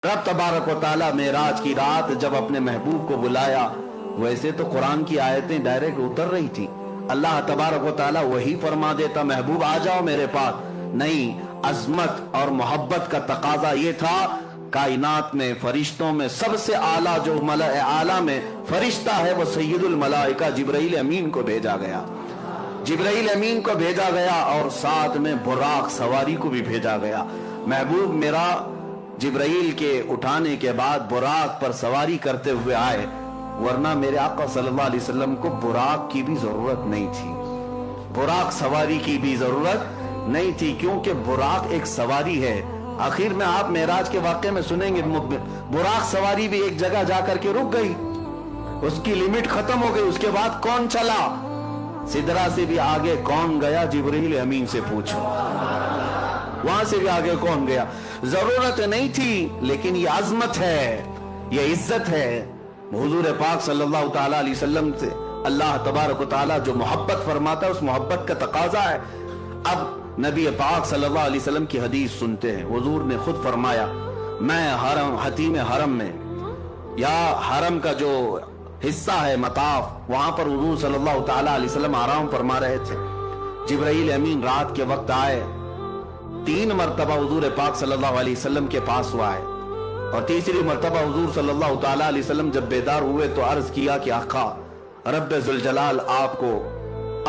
رب تبارک و تعالی معراج کی رات جب اپنے محبوب کو بلایا، ویسے تو قرآن کی آیتیں ڈائریکٹ اتر رہی تھی، اللہ تبارک و تعالی وہی فرما دیتا محبوب آ جاؤ میرے پاس، نہیں، عظمت اور محبت کا تقاضا یہ تھا، کائنات میں فرشتوں میں سب سے اعلیٰ جو ملأ اعلیٰ میں فرشتہ ہے وہ سید الملائکہ جبرائیل امین کو بھیجا گیا، جبرائیل امین کو بھیجا گیا، اور ساتھ میں براق سواری کو بھی بھیجا گیا۔ محبوب میرا جبرائیل کے اٹھانے کے بعد براق پر سواری کرتے ہوئے آئے، ورنہ میرے آقا صلی اللہ علیہ وسلم کو براق کی بھی ضرورت نہیں تھی، براق سواری کی بھی ضرورت نہیں تھی، کیونکہ براق ایک سواری ہے۔ آخر میں آپ معراج کے واقعے میں سنیں گے، براق سواری بھی ایک جگہ جا کر کے رک گئی، اس کی لمٹ ختم ہو گئی، اس کے بعد کون چلا؟ سدرا سے بھی آگے کون گیا؟ جبرائیل امین سے پوچھو، وہاں سے بھی آگے کون گیا؟ ضرورت نہیں تھی، لیکن یہ عظمت ہے، یہ عزت ہے۔ حضور پاک صلی اللہ تعالی علیہ وسلم سے اللہ تبارک و تعالی جو محبت فرماتا ہے، اس محبت کا تقاضا ہے۔ اب نبی پاک صلی اللہ علیہ وسلم کی حدیث سنتے ہیں، حضور نے خود فرمایا، میں حتیم حرم میں یا حرم کا جو حصہ ہے مطاف، وہاں پر حضور صلی اللہ تعالی علیہ وسلم آرام فرما رہے تھے، جبرائیل امین رات کے وقت آئے، 3 مرتبہ حضور پاک صلی اللہ علیہ وسلم کے پاس وہ آئے، اور تیسری مرتبہ حضور صلی اللہ تعالی علیہ وسلم جب بیدار ہوئے تو عرض کیا کہ آقا رب ذوالجلال آپ کو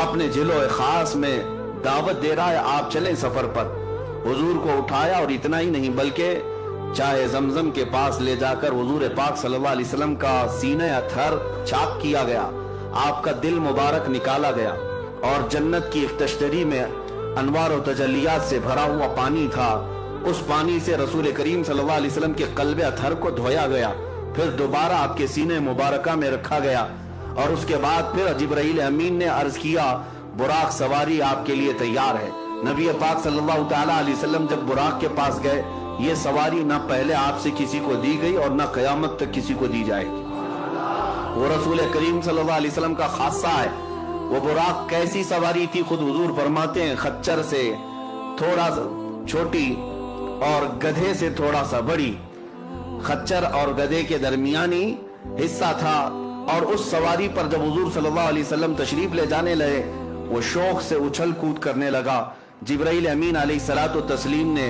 اپنے جلوہ خاص میں دعوت دے رہا ہے، آپ چلیں سفر پر۔ حضور کو اٹھایا، اور اتنا ہی نہیں بلکہ چاہے زمزم کے پاس لے جا کر حضور پاک صلی اللہ علیہ وسلم کا سینہ اطہر چاک کیا گیا، آپ کا دل مبارک نکالا گیا، اور جنت کی ایک تشتری میں انوار و تجلیات سے بھرا ہوا پانی تھا، اس پانی سے رسول کریم صلی اللہ علیہ وسلم کے قلب اطہر کو دھویا گیا، پھر دوبارہ آپ کے سینے مبارکہ میں رکھا گیا، اور اس کے بعد پھر جبرائیل امین نے عرض کیا براق سواری آپ کے لیے تیار ہے۔ نبی پاک صلی اللہ تعالی علیہ وسلم جب براق کے پاس گئے، یہ سواری نہ پہلے آپ سے کسی کو دی گئی اور نہ قیامت تک کسی کو دی جائے گی، وہ رسول کریم صلی اللہ علیہ وسلم کا خاصہ ہے۔ وہ براق کیسی سواری تھی؟ خود حضور فرماتے ہیں خچر سے تھوڑا سا چھوٹی اور گدھے سے تھوڑا سا بڑی، خچر اور گدھے کے درمیانی حصہ تھا، اور اس سواری پر جب حضور صلی اللہ علیہ وسلم تشریف لے جانے لگے، وہ شوق سے اچھل کود کرنے لگا۔ جبرائیل امین علیہ الصلوۃ والتسلیم نے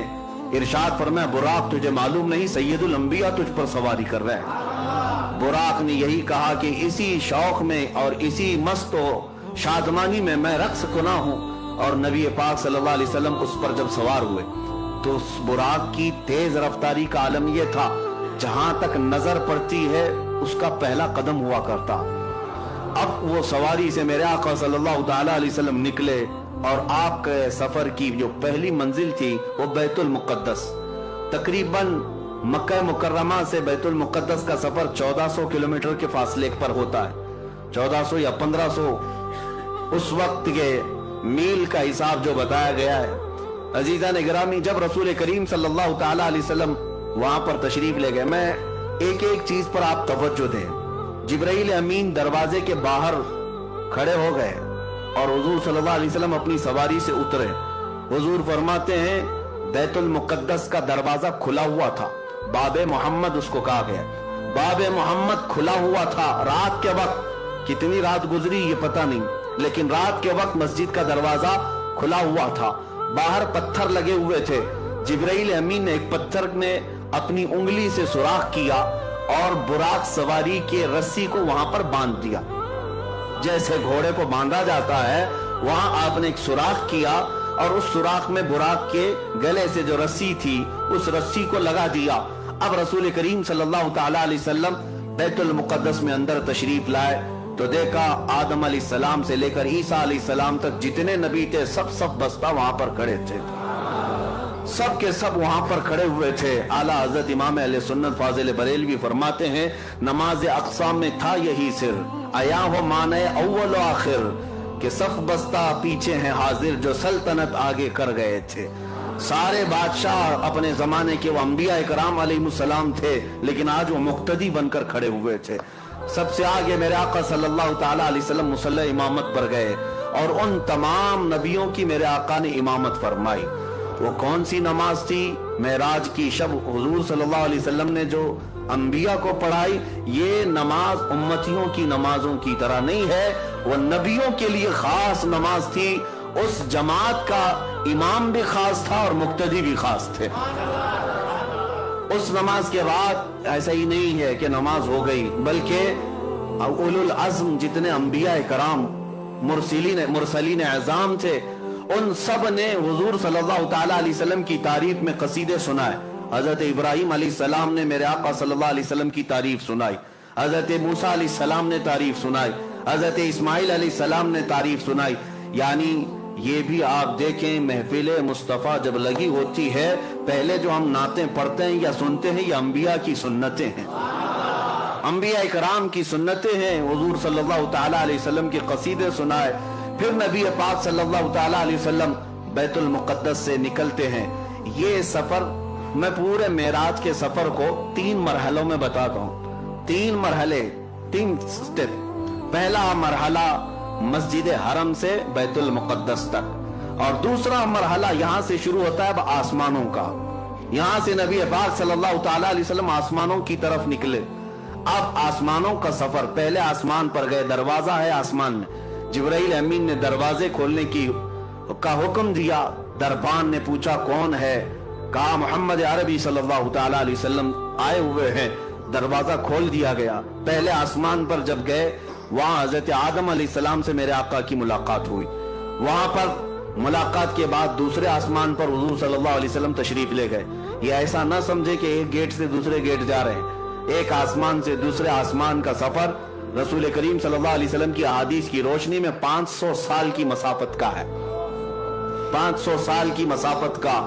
ارشاد فرمایا براق تجھے معلوم نہیں سید الانبیاء تجھ پر سواری کر رہے ہیں؟ براق نے یہی کہا کہ اسی شوق میں اور اسی مست و شادمانی میں رقص کنا ہوں، اور نبی پاک صلی اللہ علیہ وسلم اس پر جب سوار ہوئے تو اس براق کی تیز رفتاری کا عالم یہ تھا، جہاں تک نظر پڑتی ہے اس کا پہلا قدم ہوا کرتا۔ اب وہ سواری سے میرے آقا صلی اللہ تعالی علیہ وسلم نکلے، اور آپ کے سفر کی جو پہلی منزل تھی وہ بیت المقدس، تقریباً مکہ مکرمہ سے بیت المقدس کا سفر 1400 کلومیٹر کے فاصلے پر ہوتا ہے، 1400 یا 1500 اس وقت کے میل کا حساب جو بتایا گیا ہے۔ عزیزان گرامی، جب رسول کریم صلی اللہ تعالی علیہ وسلم وہاں پر تشریف لے گئے، میں ایک ایک چیز پر آپ توجہ دیں۔ جبرائیل امین دروازے کے باہر کھڑے ہو گئے، اور حضور صلی اللہ علیہ وسلم اپنی سواری سے اترے۔ حضور فرماتے ہیں بیت المقدس کا دروازہ کھلا ہوا تھا، باب محمد اس کو کہا گیا، باب محمد کھلا ہوا تھا۔ رات کے وقت، کتنی رات گزری یہ پتہ نہیں، لیکن رات کے وقت مسجد کا دروازہ کھلا ہوا تھا، باہر پتھر لگے ہوئے تھے۔ جبرائیل امین نے ایک پتھر میں اپنی انگلی سے سوراخ کیا، اور براق سواری کے رسی کو وہاں پر باندھ دیا، جیسے گھوڑے کو باندھا جاتا ہے، وہاں آپ نے ایک سوراخ کیا، اور اس سوراخ میں براق کے گلے سے جو رسی تھی اس رسی کو لگا دیا۔ اب رسول کریم صلی اللہ تعالی علیہ وسلم بیت المقدس میں اندر تشریف لائے تو دیکھا آدم علیہ السلام سے لے کر عیسیٰ علیہ السلام تک جتنے نبی تھے سب بستہ وہاں پر کھڑے تھے، سب کے سب وہاں پر کھڑے ہوئے تھے۔ اعلیٰ حضرت امام اہل سنت فاضل بریلوی فرماتے ہیں نماز اقصیٰ میں تھا یہی سر، آیا ہو معنی اول و آخر، کہ صف بستہ پیچھے ہیں حاضر جو سلطنت آگے کر گئے تھے۔ سارے بادشاہ اپنے زمانے کے وہ انبیاء کرام علیہ السلام تھے، لیکن آج وہ مقتدی بن کر کھڑے ہوئے تھے۔ سب سے آگے میرے آقا صلی اللہ تعالی علیہ وسلم مصلی امامت پر گئے، اور ان تمام نبیوں کی میرے آقا نے امامت فرمائی۔ वो कौन सी नमाज थी? मेराज की शब हुजूर सल्लल्लाहु अलैहि वसल्लम ने जो अंबिया को पढ़ाई, ये नमाज उम्मतियों की नमाजों की तरह नहीं है, वो नबियों के लिए खास नमाज थी। उस जमात का इमाम भी खास था और मुक्तदी भी खास थे। उस नमाज के बाद ऐसा ही नहीं है कि नमाज हो गई, बल्कि उलुल अज़्म जितने अंबिया कराम मुरसलीन आज़ाम थे, उन सब ने हुजूर सल्लल्लाहु ताला अलैहि वसल्लम की तारीफ में कसीदे सुनाए। हजरत इब्राहिम अलैहिस्सलाम ने मेरे आका सल्लल्लाहु अलैहि वसल्लम की तारीफ सुनाई, हजरत मूसा अलैहिस्सलाम ने तारीफ सुनाई, हजरत इस्माइल अलैहिस्सलाम ने तारीफ सुनाई। यानी ये भी आप देखें, महफिल मुस्तफ़ा जब लगी होती है, पहले जो हम नातें पढ़ते हैं या सुनते हैं, ये अंबिया की सुन्नतें हैं, अंबिया इकराम की सुन्नतें हैं। हुजूर सल्लल्लाहु ताला अलैहि वसल्लम के कसीदे सुनाए। फिर नबी पाक सल्लल्लाहु ताला अलैहि वसल्लम बैतुल मुक़द्दस से निकलते हैं। ये सफर, मैं पूरे मेराज के सफर को 3 मरहलों में बताता हूँ। 3 मरहले, 3 स्टेप। पहला मरहला मस्जिद हरम से बैतुल मुक़द्दस तक, और दूसरा मरहला यहाँ से शुरू होता है अब आसमानों का। यहाँ से नबी पाक सल्लल्लाहु ताला अलैहि वसल्लम आसमानों की तरफ निकले। अब आसमानों का सफर, पहले आसमान पर गए, दरवाजा है आसमान में, जिब्राइल अमीन ने दरवाजे खोलने का हुक्म दिया। दरबान ने पूछा कौन है? कहा मोहम्मद अरबी सल्लल्लाहु ताला अलैहि वसल्लम आए हुए हैं। दरवाजा खोल दिया गया। पहले आसमान पर जब गए, वहां हजरत आदम अलैहिस्सलाम से मेरे आका की मुलाकात हुई। वहां पर मुलाकात के बाद दूसरे आसमान पर हुजूर सल्लल्लाहु अलैहि वसल्लम तशरीफ ले गए। ये ऐसा ना समझे कि एक गेट से दूसरे गेट जा रहे हैं। एक आसमान से दूसरे आसमान का सफर रसूल करीम सल्लल्लाहु अलैहि वसल्लम की अहादीस की रोशनी में 500 साल की मसाफत का है, 500 साल की मसाफत का।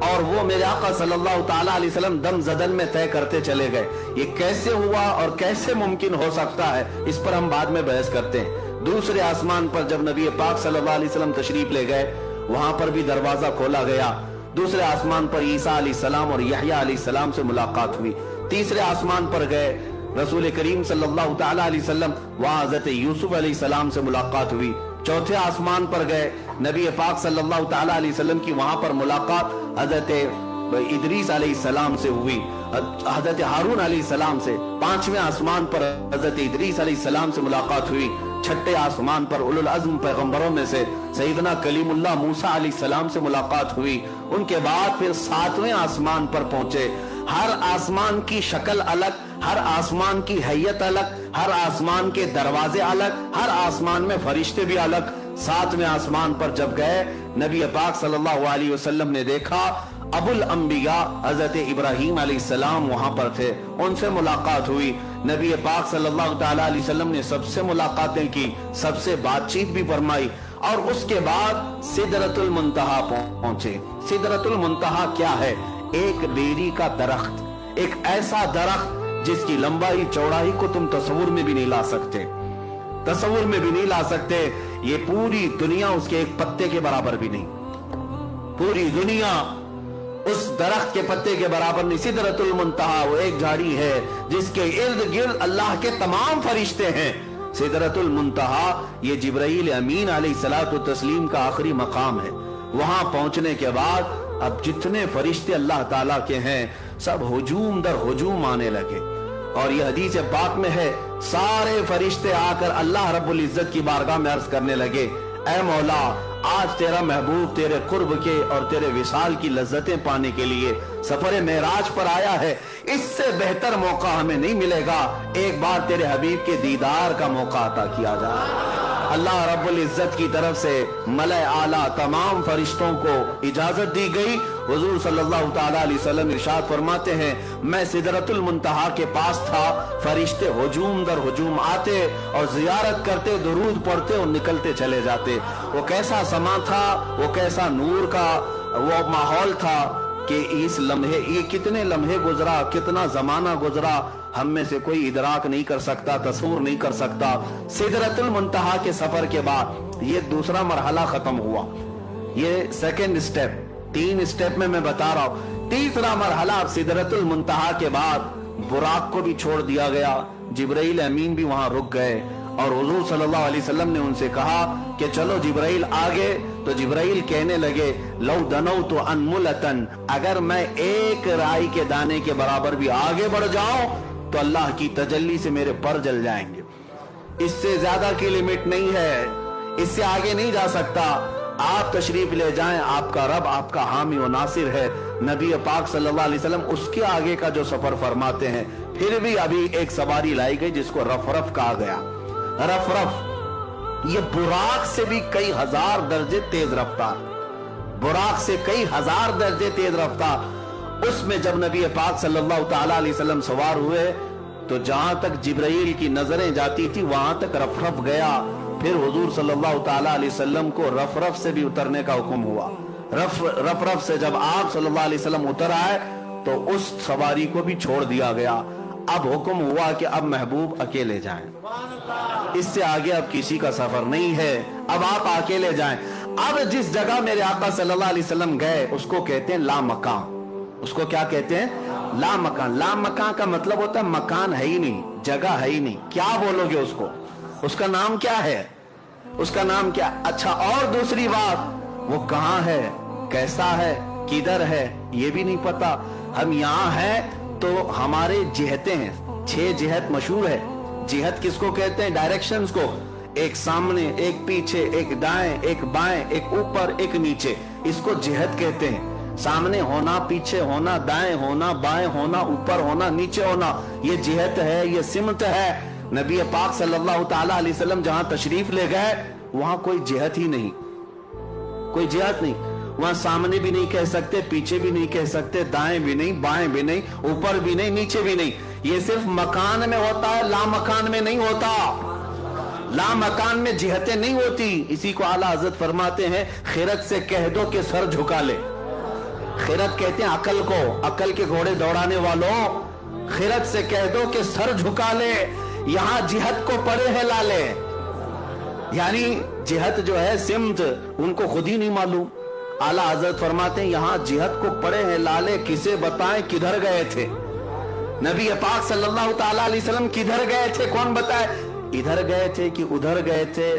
और वो मेरे आका सल्लल्लाहु ताला अलैहि वसल्लम दम जदन में तय करते चले गए। ये कैसे हुआ और कैसे मुमकिन हो सकता है, इस पर हम बाद में बहस करते हैं। दूसरे आसमान पर जब नबी पाक सल्लल्लाहु अलैहि वसल्लम तशरीफ ले गए, वहां पर भी दरवाजा खोला गया। दूसरे आसमान पर ईसा अलैहिस्सलाम और यहया अलैहिस्सलाम से मुलाकात हुई। तीसरे आसमान पर गए, रसूल करीम सल्लल्लाहु ताला अलैहि वसल्लम, वहां हजरत यूसुफ अलैहिस्सलाम से मुलाकात हुई। चौथे आसमान पर गए, नबी पाक सल्लल्लाहु ताला अलैहि वसल्लम की वहां पर मुलाकात हजरत इदरीस अलैहिस्सलाम से हुई, हजरत हारून अलैहिस्सलाम से। पांचवें आसमान पर हजरत इदरीस अलैहिस्सलाम से मुलाकात हुई। छठे आसमान पर उलुल अज़्म पैगंबरों में से सैयदना कलीमुल्लाह मूसा अलैहिस्सलाम से मुलाकात हुई। उनके बाद फिर 7वें आसमान पर पहुंचे। हर आसमान की शक्ल अलग, हर आसमान की हैयत अलग, हर आसमान के दरवाजे अलग, हर आसमान में फरिश्ते भी अलग। 7वें आसमान पर जब गए, नबी पाक सल्लल्लाहु अलैहि वसल्लम ने देखा अबुल अंबिया हजरत इब्राहिम अलैहिस्सलाम वहां पर थे, उनसे मुलाकात हुई। नबी पाक सल्लल्लाहु ताला अलैहि वसल्लम ने सबसे मुलाकातें की, सबसे बातचीत भी फरमाई। और उसके बाद सिदरतुल मुंतहा पहुंचे। सिदरतुल मुंतहा क्या है? एक बेरी का दरख्त, एक ऐसा दरख्त जिसकी लंबाई चौड़ाई को तुम तस्वुर में भी नहीं ला सकते, तस्वुर में भी नहीं ला सकते। ये पूरी दुनिया उसके एक पत्ते के बराबर भी नहीं, पूरी दुनिया उस दरख्त के पत्ते के बराबर नहीं। सिदरतुल मुंतहा वो एक झाड़ी है जिसके इर्द गिर्द अल्लाह के तमाम फरिश्ते हैं। सिदरतुल मुंतहा ये जिब्राइल अमीन अलैहिस्सलातु तस्लीम का आखिरी मकाम है। वहां पहुंचने के बाद अब जितने फरिश्ते अल्लाह ताला के हैं, सब हुजूम दर हुजूम आने लगे। और यह हदीस पाक में है, सारे फरिश्ते आकर अल्लाह रब्बुल इज्जत की बारगाह में अर्ज करने लगे, ऐ मौला, आज तेरा महबूब तेरे कुर्ब के और तेरे विसाल की लज्जतें पाने के लिए सफर मेराज पर आया है। इससे बेहतर मौका हमें नहीं मिलेगा, एक बार तेरे हबीब के दीदार का मौका अता किया जाए। अल्लाह रब्बुल इज्जत की तरफ से मलए आला तमाम फरिश्तों को इजाजत दी गई। हुजूर सल्लल्लाहु ताला अलैहि वसल्लम इरशाद फरमाते हैं, मैं सिदरतुल मुंतहा के पास था, फरिश्ते हुजूम दर हुजूम आते और जियारत करते, दुरूद पढ़ते और निकलते चले जाते। वो कैसा समा था, वो कैसा नूर का वो माहौल था कि इस लम्हे, ये कितने लम्हे गुजरा, कितना जमाना गुजरा, हम में से कोई इदराक नहीं कर सकता, तस्वुर नहीं कर सकता। सिदरतुल मुंतहा के सफर के बाद ये दूसरा मरहला खत्म हुआ, ये सेकंड स्टेप। 3 स्टेप में मैं बता रहा हूं। तीसरा मरहला सिदरतुल मुंतहा के बाद बुराक को भी छोड़ दिया गया, जिब्राइल अमीन भी वहां रुक गए। और हुजूर सल्लल्लाहु अलैहि वसल्लम ने उनसे कहा कि चलो जिब्राइल आगे। तो जिब्राइल कहने लगे लौ दनौतु अनमुलतन, अगर मैं एक राई के दाने के बराबर भी आगे बढ़ जाऊं तो अल्लाह की तजल्ली से मेरे पर जल जाएंगे। इससे ज्यादा की लिमिट नहीं है, इससे आगे नहीं जा सकता। आप तशरीफ ले जाएं, आपका रब आपका हामी व नासिर है। नबी पाक सल्लल्लाहु अलैहि वसल्लम उसके आगे का जो सफर फरमाते हैं। फिर भी अभी एक सवारी लाई गई जिसको रफरफ कहा गया। रफरफ ये बुराक से भी कई हजार दर्जे तेज रफ्तार, बुराक से कई हजार दर्जे तेज रफ्तार। उसमें जब नबी पाक सल्लल्लाहु ताला अलैहि वसल्लम सवार हुए तो जहां तक जिब्राइल की नजरें जाती थी वहां तक रफरफ गया। फिर हुजूर सल्लल्लाहु ताला अलैहि वसल्लम को रफरफ से भी उतरने का हुक्म हुआ। रफरफ से जब आप सल्लल्लाहु अलैहि वसल्लम उतर आए तो उस सवारी को भी छोड़ दिया गया। अब हुक्म हुआ कि अब महबूब अकेले जाएं, इससे आगे अब किसी का सफर नहीं है, अब आप अकेले जाएं। अब जिस जगह मेरे आका सल्लल्लाहु अलैहि वसल्लम गए उसको कहते हैं ला मकान। उसको क्या कहते हैं? ला मकान। ला मकान का मतलब होता है मकान है ही नहीं, जगह है ही नहीं। क्या बोलोगे उसको? उसका नाम क्या है? उसका नाम क्या? अच्छा, और दूसरी बात, वो कहां है, कैसा है, किधर है, ये भी नहीं पता। हम यहां हैं तो हमारे जिहतें हैं, 6 जिहत मशहूर है। जिहत किसको कहते हैं? डायरेक्शंस को। एक सामने, एक पीछे, एक दाएं, एक बाएं, एक ऊपर, एक नीचे, इसको जिहत कहते हैं। सामने होना, पीछे होना, दाएं होना, बाएं होना, ऊपर होना, नीचे होना, ये जिहत है, ये सिमत है। नबी पाक सल्लल्लाहु ताला अलैहि वसल्लम जहां तशरीफ ले गए वहां कोई जिहत ही नहीं, कोई जिहत नहीं। वहां सामने भी नहीं कह सकते, पीछे भी नहीं कह सकते, दाएं भी नहीं, बाएं भी नहीं, ऊपर भी नहीं, नीचे भी नहीं। ये सिर्फ मकान में होता है, ला मकान में नहीं होता। ला मकान में जिहतें नहीं होती। इसी को आला हजरत फरमाते हैं, खिरत से कह दो कि सर झुका ले। खिरत कहते हैं अकल को, अकल के घोड़े दौड़ाने वालों, खिरत से कह दो कि सर झुका ले, यहां जिहत को पड़े हैं लाले। यानी जिहत जो है, सिमत, उनको खुद ही नहीं मालूम। आला हजरत फरमाते हैं यहां जिहत को पड़े हैं लाले, किसे बताएं किधर गए थे। नबी पाक सल्लल्लाहु ताला अलैहि वसल्लम किधर गए थे, कौन बताए? इधर गए थे कि उधर गए थे,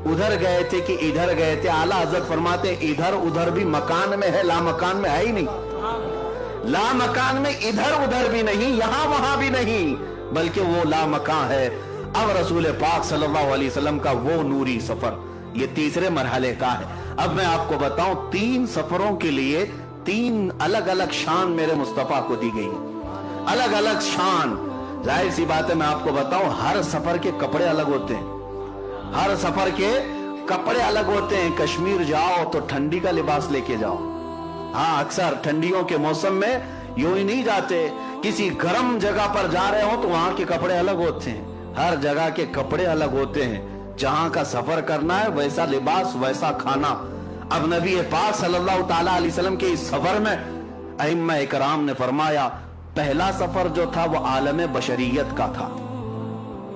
उधर गए थे कि इधर गए थे। आला हजरत फरमाते हैं इधर उधर भी मकान में है, ला मकान में है ही नहीं। ला मकान में इधर उधर भी नहीं, यहां वहां भी नहीं, बल्कि वो ला मकान है। अब रसूल पाक सल्लल्लाहु अलैहि वसल्लम का वो नूरी सफर ये तीसरे मरहले का है। अब मैं आपको बताऊं, 3 सफरों के लिए 3 अलग अलग शान मेरे मुस्तफा को दी गई, अलग अलग शान। जाहिर सी बात है, मैं आपको बताऊं, हर सफर के कपड़े अलग होते हैं, हर सफर के कपड़े अलग होते हैं। कश्मीर जाओ तो ठंडी का लिबास लेके जाओ। हाँ, अक्सर ठंडियों के मौसम में यूं ही नहीं जाते, किसी गर्म जगह पर जा रहे हो तो वहां के कपड़े अलग होते हैं। हर जगह के कपड़े अलग होते हैं। जहां का सफर करना है वैसा लिबास, वैसा खाना। अब नबी पाक सल्लल्लाहु ताला अलैहि वसल्लम के इस सफर में अइम्मा इकराम ने फरमाया, पहला सफर जो था वो आलम बशरियत का था।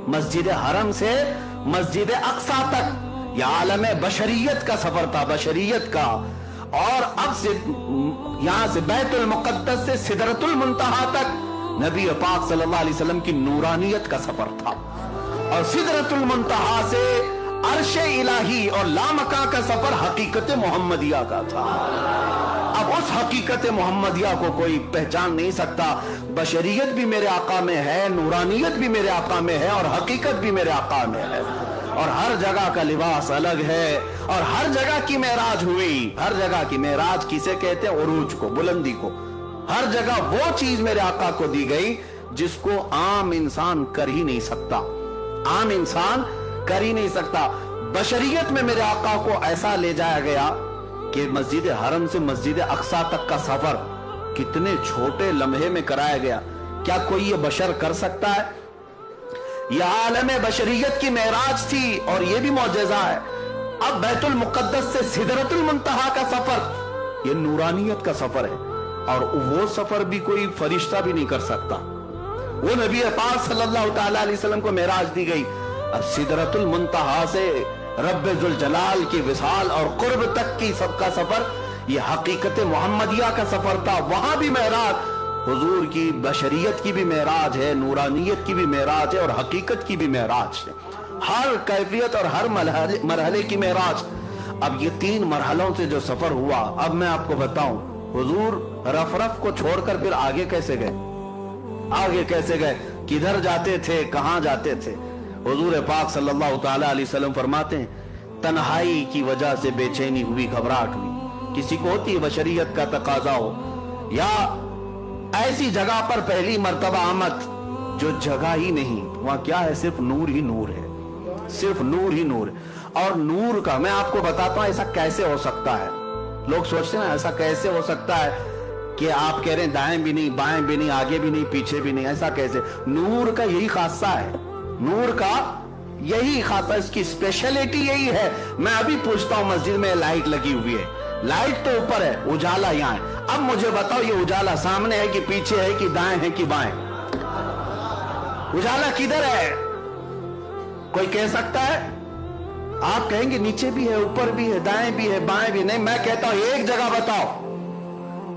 मस्जिद हरम से मस्जिद अक्सा तक यह आलम बशरियत का सफर था, बशरियत का। और अब से यहां से बैतुल मुक़द्दस से सिदरतुल मुंतहा तक नबी पाक सल्लल्लाहु अलैहि वसल्लम की नूरानियत का सफर था। और सिदरतुल मुंतहा से अर्शे इलाही और लामका का सफर हकीकत मोहम्मदिया का था। अब उस हकीकत मोहम्मदिया को कोई पहचान नहीं सकता। बशरियत भी मेरे आका में है, नूरानियत भी मेरे आका में है, और हकीकत भी मेरे आका में है। और हर जगह का लिबास अलग है, और हर जगह की मेराज हुई। हर जगह की मेराज किसे कहते हैं? उरूज को, बुलंदी को। हर जगह वो चीज मेरे आका को दी गई जिसको आम इंसान कर ही नहीं सकता, आम इंसान कर ही नहीं सकता। बशरियत में मेरे आका को ऐसा ले जाया गया कि मस्जिद हरम से मस्जिद अक्सा तक का सफर कितने छोटे लम्हे में कराया गया। क्या कोई ये बशर कर सकता है? यह आलम बशरियत की मेराज थी, और यह भी मौजज़ा है। अब बैतुल मुक़द्दस से सिदरतुल मुंतहा का सफर, यह नूरानियत का सफर है, और वो सफर भी कोई फरिश्ता भी नहीं कर सकता। वो नबी पाक सल्लल्लाहु ताला अलैहि वसल्लम को मेराज दी गई। अब सिदरतुल मुंतहा से रब्बे जुल जलाल की विसाल और कुर्ब तक की सबका सफर, ये हकीकत मोहम्मदिया का सफर था। वहां भी मेराज, हुजूर की बशरियत की भी मेराज है, नूरानियत की भी मेराज है, और हकीकत की भी मेराज है। हर कैफियत और हर मरहले की मेराज। अब ये 3 मरहलों से जो सफर हुआ, अब मैं आपको बताऊं, हुजूर रफ को छोड़कर फिर आगे कैसे गए, आगे कैसे गए, किधर जाते थे, कहां जाते थे। हुजूर पाक सल्लल्लाहु ताला अलैहि वसल्लम फरमाते हैं, तन्हाई की वजह से बेचैनी हुई, घबराहट हुई, किसी को होती है, बशरियत का तकाजा हो, या ऐसी जगह पर पहली मर्तबा आमद जो जगह ही नहीं, वहां क्या है, सिर्फ नूर ही नूर है, सिर्फ नूर ही नूर है। और नूर का मैं आपको बताता हूं ऐसा कैसे हो सकता है। लोग सोचते हैं ऐसा कैसे हो सकता है कि आप कह रहे हैं दाएं भी नहीं, बाएं भी नहीं, आगे भी नहीं, पीछे भी नहीं, ऐसा कैसे। नूर का यही खासा है, नूर का यही खासा, इसकी स्पेशलिटी यही है। मैं अभी पूछता हूं, मस्जिद में लाइट लगी हुई है, लाइट तो ऊपर है, उजाला यहां है। अब मुझे बताओ ये उजाला सामने है कि पीछे है कि दाएं है कि बाएं, उजाला किधर है, कोई कह सकता है? आप कहेंगे नीचे भी है, ऊपर भी है, दाएं भी है, बाएं भी नहीं। मैं कहता हूं एक जगह बताओ,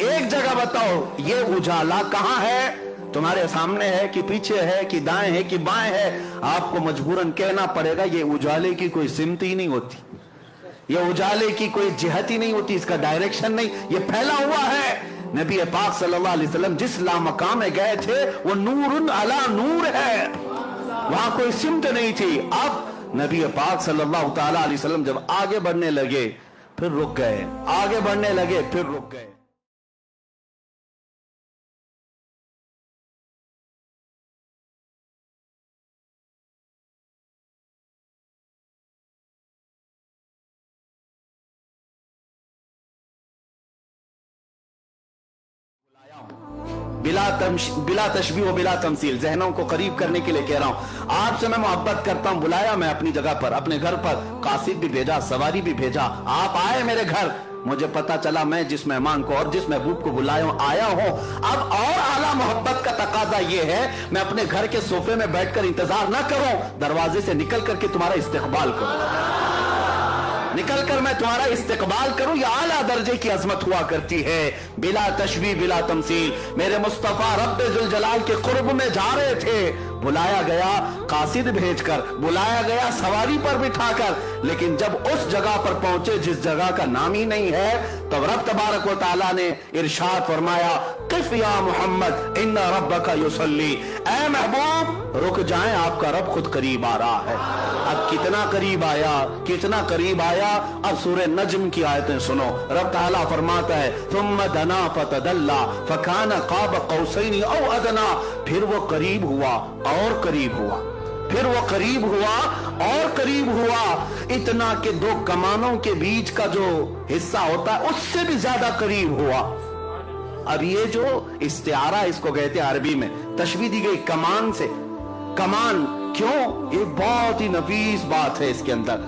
एक जगह बताओ, ये उजाला कहां है, तुम्हारे सामने है कि पीछे है कि दाएं है कि बाएं है। आपको मजबूरन कहना पड़ेगा ये उजाले की कोई सिमत ही नहीं होती, ये उजाले की कोई जिहत ही नहीं होती, इसका डायरेक्शन नहीं, ये फैला हुआ है। नबी पाक सल्लल्लाहु अलैहि वसल्लम जिस लामकाम में गए थे वो नूरुन अला नूर है, वहां कोई सिमत नहीं थी। अब नबी पाक सल्लल्लाहु ताला अलैहि वसल्लम जब आगे बढ़ने लगे फिर रुक गए, आगे बढ़ने लगे फिर रुक गए। बिला तशबीह बिला तमसील, जहनों को करीब करने के लिए कह रहा हूं। आपसे मैं मोहब्बत करता हूं, बुलाया मैं अपनी जगह पर, अपने घर पर, कासिद भी भेजा, सवारी भी भेजा, आप आए मेरे घर। मुझे पता चला मैं जिस मेहमान को और जिस महबूब को बुलाया आया हूं, अब और आला मोहब्बत का तकाजा यह है मैं अपने घर के सोफे में बैठकर इंतजार ना करूं, दरवाजे से निकल करके तुम्हारा इस्तेकबाल करूं, निकलकर मैं तुम्हारा इस्तेकबाल करूं। यह आला दर्जे की अजमत हुआ करती है। बिला तशबीह बिला तमसील, मेरे मुस्तफा रब्बे जुल जलाल के कुर्ब में जा रहे थे, बुलाया गया कासिद भेजकर, बुलाया गया सवारी पर बिठाकर, लेकिन जब उस जगह पर पहुंचे जिस जगह का नाम ही नहीं है, तब रब तबारक व तआला ने इरशाद फरमाया, किफ या मोहम्मद इन्ना रब्बका युसल्ली, ऐ महबूब रुक जाएं, आपका रब खुद करीब आ रहा है। अब कितना करीब आया, कितना करीब आया। अब सूरह नज्म की आयतें सुनो, रब तआला फरमाता है, थुम्मा दना फतदल्ला फकाना क़ाब क़ौसैन औ अदना, फिर वो करीब हुआ और करीब हुआ, फिर वो करीब हुआ और करीब हुआ, इतना कि 2 कमानों के बीच का जो हिस्सा होता है उससे भी ज्यादा करीब हुआ। अब ये जो इस्तिआरा इसको कहते हैं अरबी में, तशबीह दी गई कमान से। कमान क्यों? एक बहुत ही नफीस बात है इसके अंदर,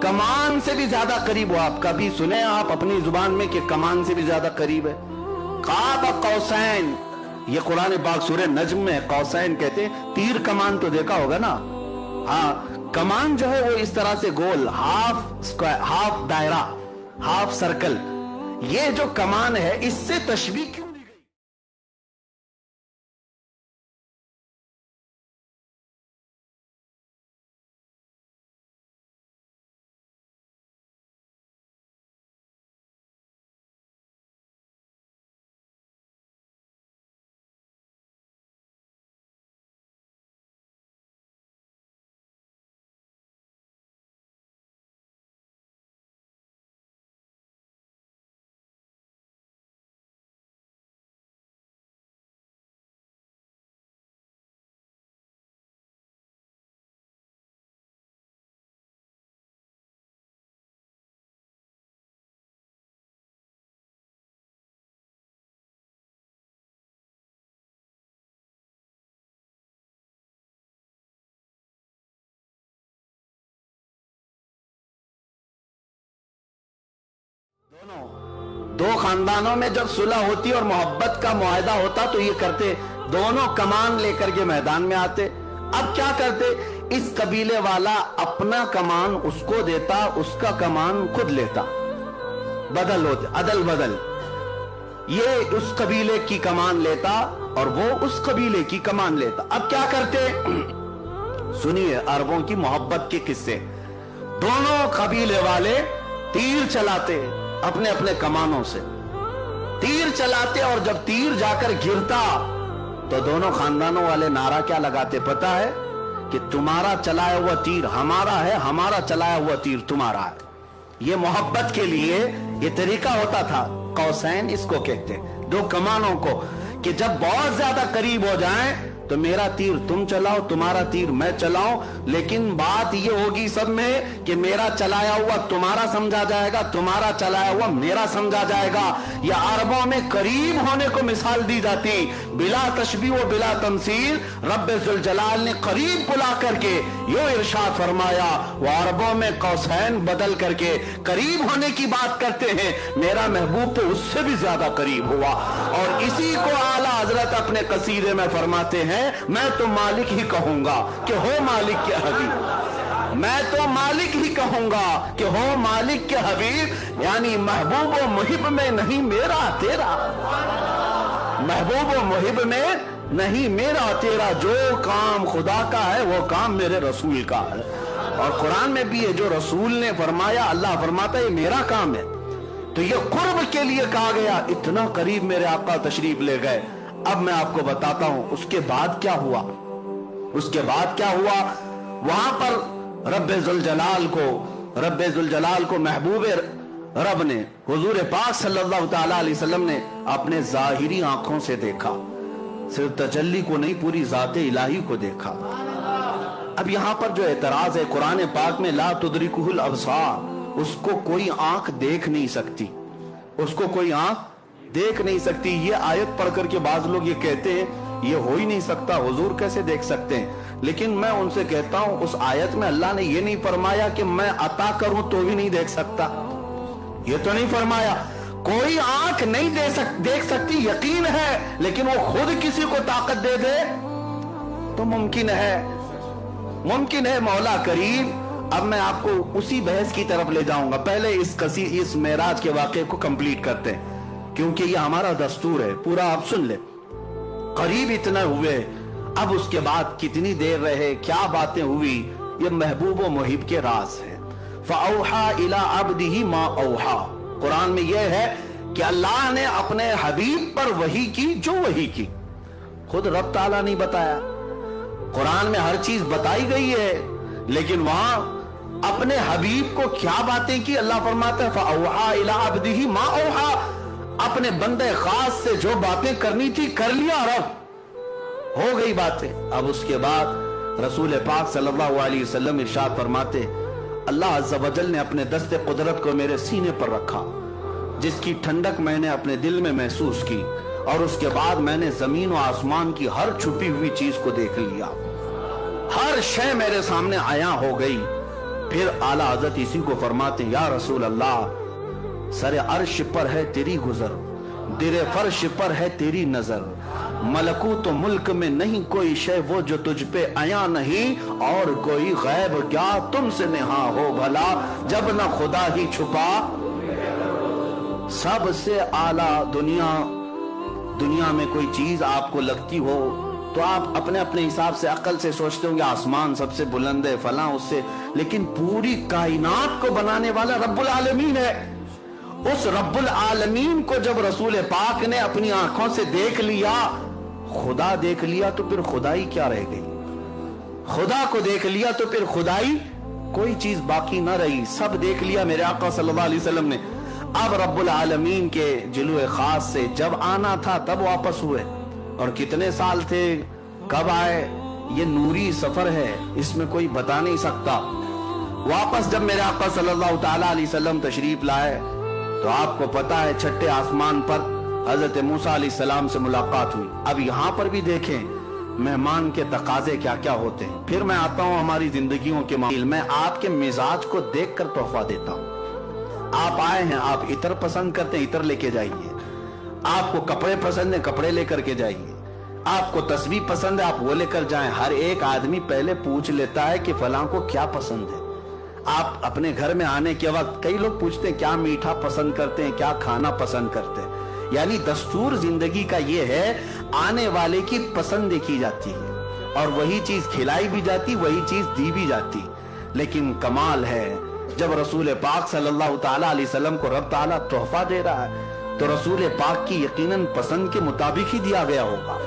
कमान से भी ज्यादा करीब हो। आप कभी सुने आप अपनी जुबान में कि कमान से भी ज्यादा करीब है? क़ाब क़ौसैन, ये कुरान पाक सूरह नज्म में कौसैन कहते हैं, तीर कमान तो देखा होगा ना। हाँ, कमान जो है वो इस तरह से गोल, हाफ स्क्वायर, हाफ दायरा, हाफ सर्कल, ये जो कमान है इससे तशबीह क्यों दी गई? दोनों 2 खानदानों में जब सुलह होती और मोहब्बत का मुआहदा होता तो ये करते, दोनों कमान लेकर के मैदान में आते। अब क्या करते, इस कबीले वाला अपना कमान उसको देता, उसका कमान खुद लेता, बदल होते, अदल बदल, ये उस कबीले की कमान लेता और वो उस कबीले की कमान लेता। अब क्या करते, सुनिए अरबों की मोहब्बत के किस्से। दोनों कबीले वाले तीर चलाते अपने अपने कमानों से, तीर चलाते, और जब तीर जाकर गिरता तो दोनों खानदानों वाले नारा क्या लगाते पता है? कि तुम्हारा चलाया हुआ तीर हमारा है, हमारा चलाया हुआ तीर तुम्हारा है। ये मोहब्बत के लिए ये तरीका होता था। कौसैन इसको कहते, दो कमानों को, कि जब बहुत ज्यादा करीब हो जाएं तो मेरा तीर तुम चलाओ, तुम्हारा तीर मैं चलाऊं, लेकिन बात ये होगी सब में कि मेरा चलाया हुआ तुम्हारा समझा जाएगा, तुम्हारा चलाया हुआ मेरा समझा जाएगा। या अरबों में करीब होने को मिसाल दी जाती, बिला तशबीह व बिला तमसील। रब्बे जुल जलाल ने करीब बुला करके यो इरशाद फरमाया, वो अरबों में कौसैन बदल करके करीब होने की बात करते हैं, मेरा महबूब तो उससे भी ज्यादा करीब हुआ। और इसी को आला हजरत अपने कसीदे में फरमाते हैं, मैं तो मालिक ही कहूंगा कि हो मालिक के हबीब, मैं तो मालिक ही कहूंगा कि हो मालिक के हबीब। यानी महबूब व मुहिब में नहीं मेरा तेरा, महबूब व मुहिब में नहीं मेरा तेरा, जो काम खुदा का है वो काम मेरे रसूल का है। और कुरान में भी है, जो रसूल ने फरमाया अल्लाह फरमाता है ये मेरा काम है। तो ये कुर्ब के लिए कहा गया, इतना करीब मेरे आका तशरीफ ले गए। अब मैं आपको बताता हूं उसके बाद क्या हुआ। उसके बाद क्या हुआ, वहां पर रब्बे जुल जलाल को महबूब रब ने, हुजूर पाक सल्लल्लाहु तआला अलैहि वसल्लम ने अपने जाहिरी आंखों से देखा, सिर्फ तजल्ली को नहीं पूरी जाते इलाही को देखा। अब यहां पर जो एतराज है कुरान पाक में, ला तुदरिकुहुल अबसार, उसको कोई आंख देख नहीं सकती, उसको कोई आंख देख नहीं सकती। ये आयत पढ़ करके बाज लोग ये कहते हैं ये हो ही नहीं सकता, हुजूर कैसे देख सकते हैं? लेकिन मैं उनसे कहता हूं उस आयत में अल्लाह ने ये नहीं फरमाया कि मैं अता करूं तो भी नहीं देख सकता, ये तो नहीं फरमाया। कोई आंख नहीं देख सकती यकीन है, लेकिन वो खुद किसी को ताकत दे दे तो मुमकिन है मौला करीम। अब मैं आपको उसी बहस की तरफ ले जाऊंगा। पहले इस मेराज के वाक़े को कंप्लीट करते हैं, क्योंकि ये हमारा दस्तूर है, पूरा आप सुन ले। करीब इतना हुए, अब उसके बाद कितनी देर रहे, क्या बातें हुई, ये महबूब व मुहिब के राज है। फ़अौहा इला अब्दिही मा औहा, कुरान में यह है कि अल्लाह ने अपने हबीब पर वही की जो वही की, खुद रब ताला नहीं बताया। कुरान में हर चीज बताई गई है, लेकिन वहां अपने हबीब को क्या बातें की अल्लाह फरमाता है, फ़अौहा इला अब्दिही मा औहा, अपने बंदे खास से जो बातें करनी थी कर लिया, रब हो गई बातें। अब उसके बाद रसूल पाक सल्लल्लाहु अलैहि वसल्लम इरशाद फरमाते, अल्लाह अज़्ज़ा वजल ने अपने दस्ते कुदरत को मेरे सीने पर रखा, जिसकी ठंडक मैंने अपने दिल में महसूस की, और उसके बाद मैंने जमीन और आसमान की हर छुपी हुई चीज को देख लिया, हर शय मेरे सामने आया हो गई। फिर आला हज़रत इसी को फरमाते, या रसूल अल्लाह, सरे अर्श पर है तेरी गुजर, दिरे फर्श पर है तेरी नजर, मलकूत मुल्क में नहीं कोई शय वो जो तुझ पे आया नहीं, और कोई गैब क्या तुमसे नेहा हो भला, जब न खुदा ही छुपा। सबसे आला दुनिया में कोई चीज आपको लगती हो तो आप अपने अपने हिसाब से अकल से सोचते होंगे आसमान सबसे बुलंद है, फलां उससे, लेकिन पूरी कायनात को बनाने वाला रब्बुल आलमीन है। उस रब्बुल आलमीन को जब रसूल पाक ने अपनी आंखों से देख लिया, खुदा देख लिया, तो फिर खुदाई क्या रह गई? खुदा को देख लिया तो फिर खुदाई कोई चीज बाकी न रही, सब देख लिया मेरे आका सल्लल्लाहु अलैहि वसल्लम ने। अब रब्बुल आलमीन के जिलुए खास से जब आना था तब वापस हुए, और कितने साल थे, कब आए, ये नूरी सफर है, इसमें कोई बता नहीं सकता। वापस जब मेरे आका सल्लल्लाहु ताला अलैहि वसल्लम तशरीफ लाए तो आपको पता है छठे आसमान पर हजरत मूसा अलैहिस्सलाम से मुलाकात हुई। अब यहां पर भी देखें मेहमान के तकाजे क्या क्या होते हैं। फिर मैं आता हूं हमारी जिंदगियों के मामले में, आपके मिजाज को देखकर तोहफा देता हूं। आप आए हैं, आप इतर पसंद करते हैं, इतर लेके जाइए। आपको कपड़े पसंद है, कपड़े लेकर के जाइए। आपको तस्वीर पसंद है, आप वो लेकर जाएं। हर एक आदमी पहले पूछ लेता है कि फलां को क्या पसंद है। आप अपने घर में आने के वक्त कई लोग पूछते हैं क्या मीठा पसंद करते हैं, क्या खाना पसंद करते हैं। यानी दस्तूर जिंदगी का ये है, आने वाले की पसंद देखी जाती है। اور وہی چیز کھلائی بھی جاتی, وہی چیز دی بھی جاتی. لیکن کمال ہے جب رسول پاک صلی اللہ تعالی علیہ وسلم کو رب تعالیٰ تحفہ دے رہا ہے تو رسول پاک کی یقیناً پسند کے مطابق ہی دیا گیا ہوگا,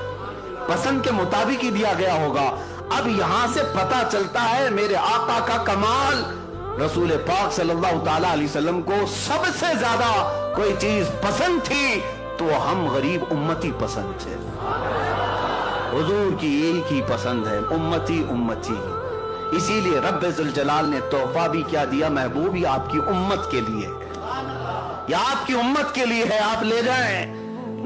پسند کے مطابق ہی دیا گیا ہوگا. اب یہاں سے پتہ چلتا ہے میرے آقا کا کمال. رسول پاک صلی اللہ تعالی علیہ وسلم کو سب سے زیادہ کوئی چیز پسند تھی تو ہم غریب امتی پسند تھے. حضور کی ایک ہی پسند ہے, امتی امتی. اسی لیے رب ذوالجلال نے تحفہ بھی کیا دیا, محبوب یہ آپ کی امت کے لیے ہے, یہ آپ کی امت کے لیے ہے, آپ لے جائیں.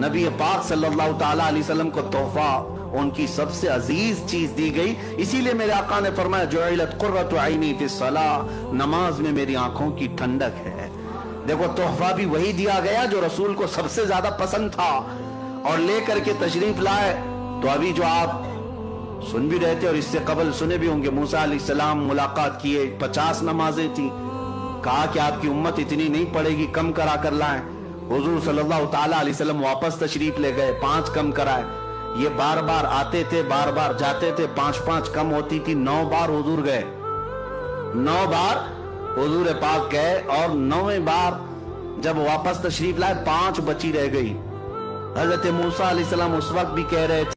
نبی پاک صلی اللہ تعالی علیہ وسلم کو تحفہ ان کی سب سے عزیز چیز دی گئی. اسی لیے میرے آقا نے فرمایا جعلت قرۃ عینی فی الصلاۃ, نماز میں میری آنکھوں کی ٹھنڈک ہے. دیکھو تحفہ بھی وہی دیا گیا جو رسول کو سب سے زیادہ پسند تھا اور لے کر کے تشریف لائے. تو ابھی جو آپ سن بھی رہے تھے اور اس سے قبل سنے بھی ہوں گے, موسیٰ علیہ السلام ملاقات کیے, 50 نمازیں تھیں, کہا کہ آپ کی امت اتنی نہیں پڑے گی, کم کرا کر لائیں. حضور صلی اللہ تعالی علیہ وسلم واپس تشریف لے گئے, 5 کم کرائے. یہ بار بار آتے تھے, بار بار جاتے تھے, 5 کم ہوتی تھی, 9 بار حضور گئے, 9 بار حضور پاک گئے. اور 9ویں بار جب واپس تشریف لائے 5 بچی رہ گئی. حضرت موسیٰ علیہ السلام اس وقت بھی کہہ رہے تھے